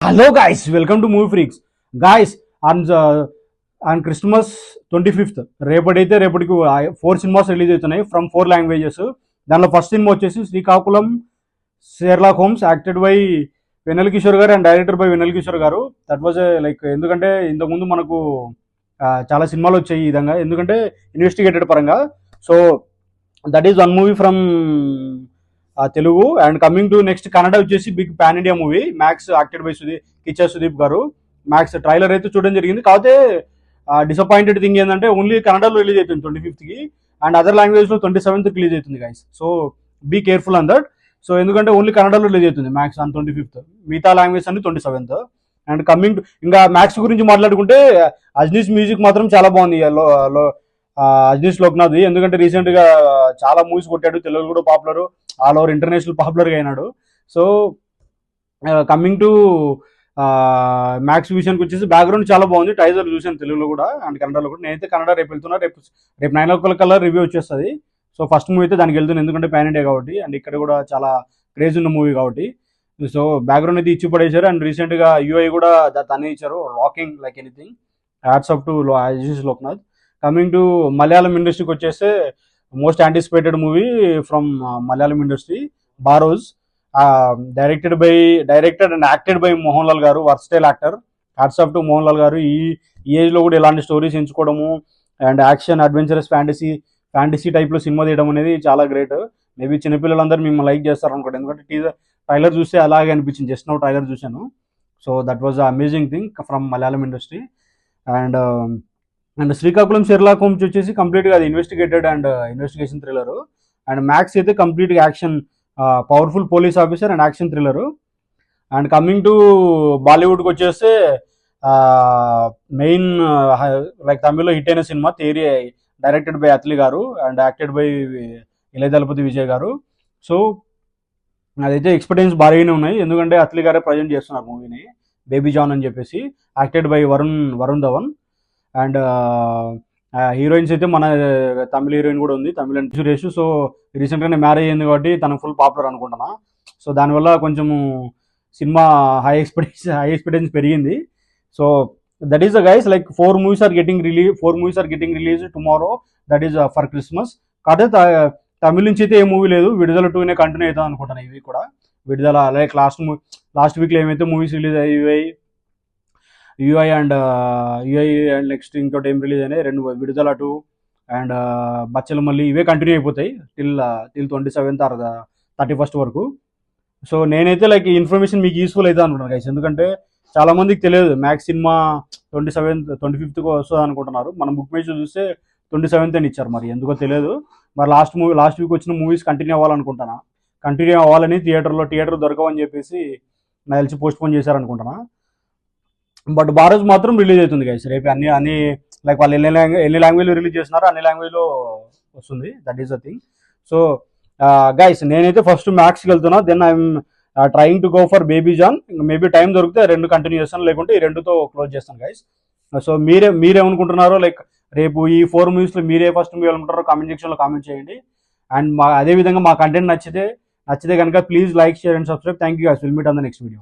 Hello guys, welcome to movie freaks. Guys, on on Christmas 25th రేపటికి 4 cinemas release అవుతున్నాయి from 4 languages. దానిలో first cinema వచ్చేసి Srikakulam Sherlock Holmes, acted by Vennela Kishore garu and director by Vennela Kishore garu. That was like ఎందుకంటే ఇంతకుముందు మనకు చాలా సినిమాలు వచ్చాయి ఈ విధంగా, ఎందుకంటే ఇన్వెస్టిగేటెడ్ పరంగా. So that is one movie from Telugu. And coming to next Kannada వచ్చేసి big pan India movie Max, acted by Kichcha Sudeep garu. Max trailer అయితే చూడడం జరిగింది. కాకపోతే డిసప్పాయింటెడ్ థింగ్ ఏంటంటే ఓన్లీ కన్నడలో రిలీజ్ అవుతుంది 25th అండ్ అదర్ లాంగ్వేజ్లో 27th రిలీజ్ అవుతుంది guys. So be careful on that. So ఎందుకంటే ఓన్లీ కన్నడలో రిలీజ్ అవుతుంది మ్యాక్స్ ఆన్ 25th, మిగతా లాంగ్వేజ్ అన్ని 27th. అండ్ కమింగ్ టు ఇంకా మ్యాక్స్ గురించి మాట్లాడుకుంటే అజ్నీస్ మ్యూజిక్ మాత్రం చాలా బాగుంది. అజ్నీష్ లోక్నాథ్, ఎందుకంటే రీసెంట్ గా చాలా మూవీస్ కొట్టాడు, తెలుగు కూడా పాపులర్, ఆల్ ఓవర్ ఇంటర్నేషనల్ పాపులర్గా అయినాడు. సో కమింగ్ టు మ్యాక్స్ విషయానికి వచ్చేసి బ్యాక్గ్రౌండ్ చాలా బాగుంది. ట్రైలర్ చూసాను తెలుగులో కూడా అండ్ కన్నడలో కూడా. నేనైతే కన్నడ రేపు వెళ్తున్నా, రేపు 9 o'clock రివ్యూ వచ్చేస్తుంది. సో ఫస్ట్ మూవీ అయితే దానికి వెళ్తున్నాను, ఎందుకంటే పాన్ ఇండియా కాబట్టి అండ్ ఇక్కడ కూడా చాలా క్రేజ్ ఉన్న మూవీ కాబట్టి. సో బ్యాక్గ్రౌండ్ అయితే ఇచ్చి పడేశారు. అండ్ రీసెంట్ గా యూఐ కూడా తనే ఇచ్చారు, rocking like anything. Hats up to అజీజ్ లోక్నాథ్. కమింగ్ టు మలయాళం ఇండస్ట్రీకి వచ్చేస్తే most anticipated movie from Malayalam industry, Barroz, directed and acted by Mohan Lal garu, versatile actor. Hats off to Mohan Lal garu. ఈ ఏజ్ లో కూడా ఇలాంటి స్టోరీస్ ఎంచుకోవడము and action, adventurous, fantasy type లో సినిమా తీయడం అనేది చాలా గ్రేట్. మేబీ చిన్నపిల్లలందరూ మిమ్మల్ని లైక్ చేస్తారు అనుకోండి, ఎందుకంటే ట్రైలర్ చూస్తే అలాగే అనిపించింది. జస్ట్ నౌ ట్రైలర్ చూశాను. So that was amazing thing from Malayalam industry. And and Srikakulam Sherlock Holmes వచ్చేసి కంప్లీట్గా అది investigated and investigation thriller. And Max అయితే కంప్లీట్గా action, powerful police officer and action thriller. And coming to బాలీవుడ్కి వచ్చేస్తే మెయిన్ లైక్ తమిళ్లో hit అయిన cinema Theri, directed by Atlee garu and acted by Ilaya Thalapathy Vijay garu. So అదైతే ఎక్స్పెక్టేషన్స్ భారీగానే ఉన్నాయి, ఎందుకంటే అత్లీ గారే ప్రజెంట్ చేస్తున్నారు మూవీని, బేబీ జాన్ అని చెప్పేసి, acted by Varun Dhawan. And heroines అయితే మన తమిళ హీరోయిన్ కూడా ఉంది, తమిళ సురేష్. సో రీసెంట్గానే మ్యారేజ్ అయింది కాబట్టి తనకు ఫుల్ పాపులర్ అనుకుంటున్నా. సో దానివల్ల కొంచెము సినిమా హై ఎక్స్పెక్టేషన్స్ పెరిగింది. So that is the guys, like 4 movies are getting released tomorrow. That is for Christmas. కాకపోతే తమిళ నుంచి అయితే ఏ మూవీ లేదు, విడుదల 2నే కంటిన్యూ అవుతుంది అనుకుంటున్నాను. ఇవి కూడా విడుదల లైక్ లాస్ట్ వీక్లో ఏమైతే మూవీస్ రిలీజ్ అయ్యాయి, యూఐ అండ్ నెక్స్ట్ ఇంకోటి ఏం రిలీజ్ అయినాయి, 2 విడుదల 2 అండ్ బచ్చలు మళ్ళీ ఇవే కంటిన్యూ అయిపోతాయి టిల్ 27th or 31st వరకు. సో నేనైతే లైక్ ఈ ఇన్ఫర్మేషన్ మీకు యూస్ఫుల్ అవుతుంది అనుకుంటున్నాను గైస్, ఎందుకంటే చాలా మందికి తెలియదు మ్యాక్స్ సినిమా 25th వస్తుంది అనుకుంటున్నారు. మనం బుక్ మేజ్ చూస్తే 27th అని ఇచ్చారు, మరి ఎందుకో తెలియదు. మరి లాస్ట్ వీక్ వచ్చిన మూవీస్ కంటిన్యూ అవ్వాలని థియేటర్ దొరకవని చెప్పేసి నాకు తెలిసి పోస్ట్ పోన్ చేశారనుకుంటున్నా. బట్ బారోజ్ మాత్రం రిలీజ్ అవుతుంది గైస్ రేపు. అన్ని లైక్ వాళ్ళు ఎన్ని లాంగ్వేజ్లో రిలీజ్ చేస్తున్నారో అన్ని లాంగ్వేజ్లో వస్తుంది. That is the thing. So guys నేనైతే ఫస్ట్ మ్యాక్స్కి వెళ్తున్నా, then I'm trying to go for Baby John. Maybe time దొరికితే 2 కంటిన్యూ చేస్తాను, లేకుంటే ఈ 2తో క్లోజ్ చేస్తాను గైస్. సో మీరేమనుకుంటున్నారో, లైక్ రేపు ఈ 4 మూవీస్లో మీరే ఫస్ట్ మూవీ అనుకుంటారో కామెంట్ సెక్షన్లో కామెంట్ చేయండి. అండ్ అదేవిధంగా మా కంటెంట్ నచ్చితే కనుక please like, share and subscribe. Thank you guys. Will meet on the next video.